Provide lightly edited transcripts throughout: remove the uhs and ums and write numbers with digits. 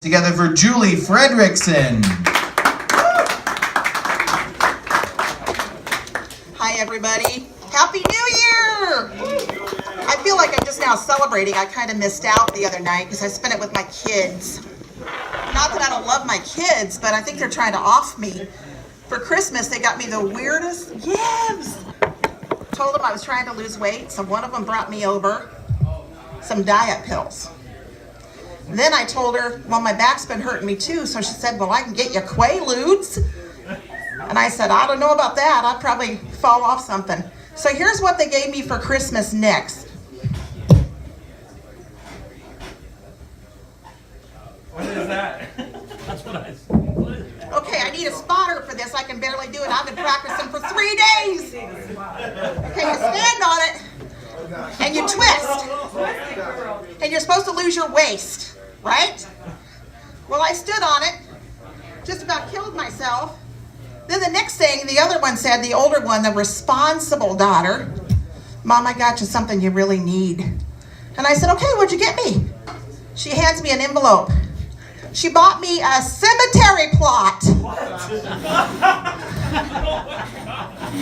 Together for Julie Fredrickson. Hi everybody. Happy New Year! I feel like I'm just now celebrating. I kind of missed out the other night because I spent it with my kids. Not that I don't love my kids, but I think they're trying to off me. For Christmas, they got me the weirdest gifts. Told them I was trying to lose weight, so one of them brought me over some diet pills. Then I told her, well, my back's been hurting me too, so she said, well, I can get you Quaaludes. And I said, I don't know about that. I'll probably fall off something. So here's what they gave me for Christmas next. What is that? That's what I said. Okay, I need a spotter for this. I can barely do it. I've been practicing for 3 days. Okay, you stand on it, and you twist. And you're supposed to lose your waist, right? Well, I stood on it, just about killed myself. Then the next thing, the other one said, the older one, the responsible daughter, Mom, I got you something you really need. And I said, okay, what'd you get me? She hands me an envelope. She bought me a cemetery plot.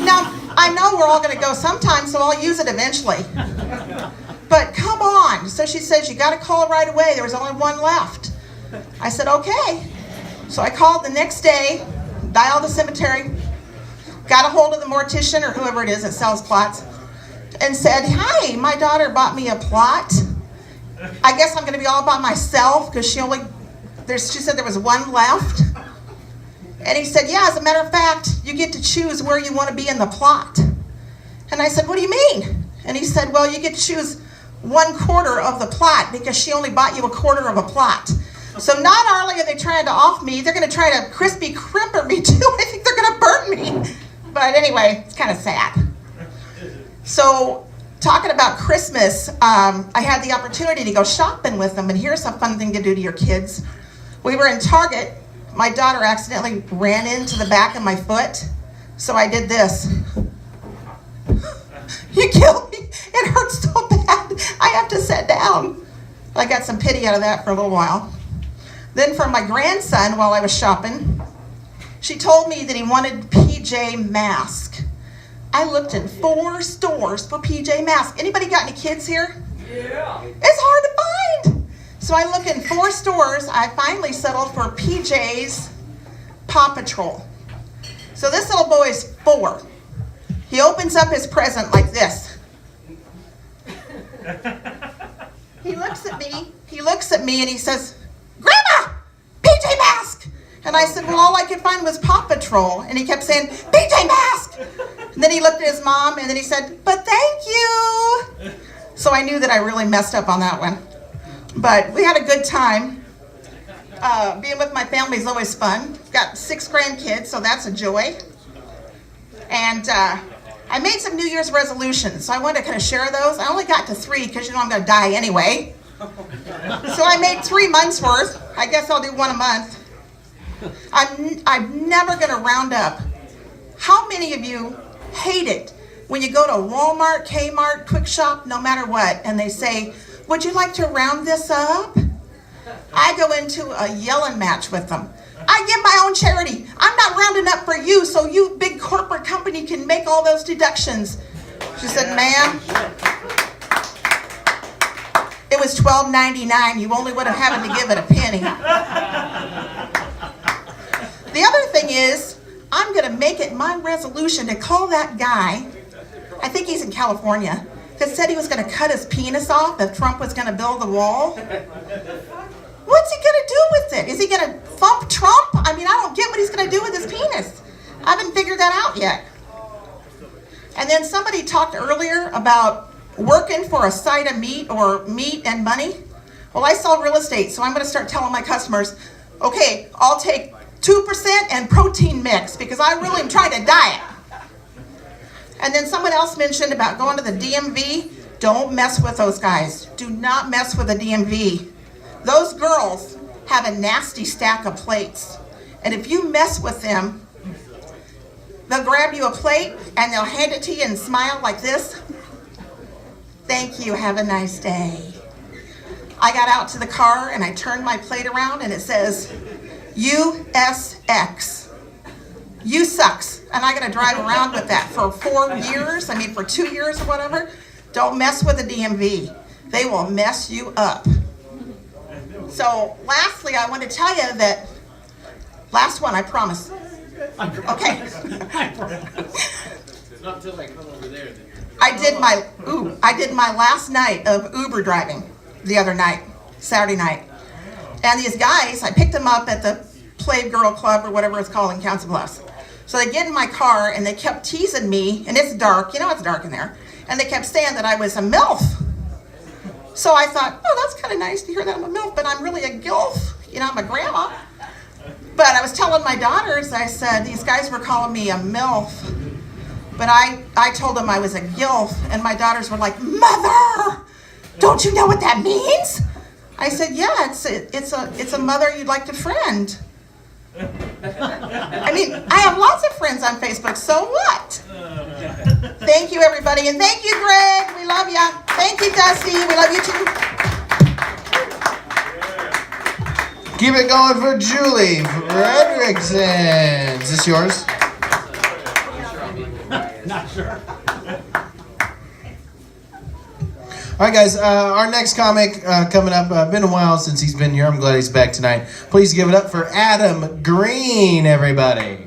Now, I know we're all going to go sometime, so I'll use it eventually. But come on. So she says, you got to call right away. There was only one left. I said, okay. So I called the next day, dialed the cemetery, got a hold of the mortician or whoever it is that sells plots, and said, hi, my daughter bought me a plot. I guess I'm going to be all by myself because she said there was one left. And he said, yeah, as a matter of fact, you get to choose where you want to be in the plot. And I said, what do you mean? And he said, well, you get to choose 1/4 of the plot because she only bought you 1/4 of a plot. So not only are they trying to off me, they're going to try to crispy crimper me too. I think they're going to burn me. But anyway, it's kind of sad. So talking about Christmas, I had the opportunity to go shopping with them. And here's a fun thing to do to your kids. We were in Target. My daughter accidentally ran into the back of my foot. So I did this. You killed me. It hurts so bad. I have to sit down. I got some pity out of that for a little while. Then for my grandson, while I was shopping, she told me that he wanted PJ Masks. I looked in 4 stores for PJ Masks. Anybody got any kids here? Yeah. It's hard to find. So I looked in 4 stores. I finally settled for PJ's Paw Patrol. So this little boy is 4. He opens up his present like this. He looks at me and he says, Grandma, PJ Mask. And I said, well, all I could find was Paw Patrol. And he kept saying, PJ Mask. And then he looked at his mom and then he said, but thank you. So I knew that I really messed up on that one. But we had a good time. Being with my family is always fun. Got 6 grandkids, so that's a joy. And I made some New Year's resolutions, so I wanted to kind of share those. I only got to 3 because you know I'm going to die anyway. So I made 3 months worth. I guess I'll do 1 a month. I'm never going to round up. How many of you hate it when you go to Walmart, Kmart, Quick Shop, no matter what, and they say, would you like to round this up? I go into a yelling match with them. I give my own charity. I'm not rounding up for you so you big corporate company can make all those deductions. She said, ma'am, it was $12.99. You only would have had to give it a penny. The other thing is, I'm going to make it my resolution to call that guy, I think he's in California, that said he was going to cut his penis off if Trump was going to build the wall. What's he going to do with it? Is he going to thump Trump? I mean, I don't get what he's going to do with his penis. I haven't figured that out yet. And then somebody talked earlier about working for a side of meat or meat and money. Well, I sell real estate, so I'm going to start telling my customers, okay, I'll take 2% and protein mix because I really am trying to diet. And then someone else mentioned about going to the DMV. Don't mess with those guys. Do not mess with the DMV. Those girls have a nasty stack of plates. And if you mess with them, they'll grab you a plate and they'll hand it to you and smile like this. Thank you, have a nice day. I got out to the car and I turned my plate around and it says, USX. You sucks. And I got to drive around with that for 4 years. I mean, for 2 years or whatever. Don't mess with the DMV. They will mess you up. So, lastly, I want to tell you that, last one, I promise. Okay. Not until I come over there. I did my last night of Uber driving the other night, Saturday night. And these guys, I picked them up at the Playgirl Club or whatever it's called in Council Bluffs. So they get in my car and they kept teasing me, and it's dark, you know it's dark in there, and they kept saying that I was a MILF. So I thought, oh, that's kind of nice to hear that I'm a MILF, but I'm really a GILF. You know, I'm a grandma. But I was telling my daughters, I said, these guys were calling me a MILF, but I told them I was a GILF, and my daughters were like, Mother, don't you know what that means? I said, yeah, it's a mother you'd like to friend. I mean, I have lots of friends on Facebook, so what? Thank you, everybody, and thank you, Greg. We love you. Thank you, Dusty. We love you, too. Keep it going for Julie Fredrickson. Is this yours? Not sure. All right, guys. Our next comic coming up. Been a while since he's been here. I'm glad he's back tonight. Please give it up for Adam Green, everybody.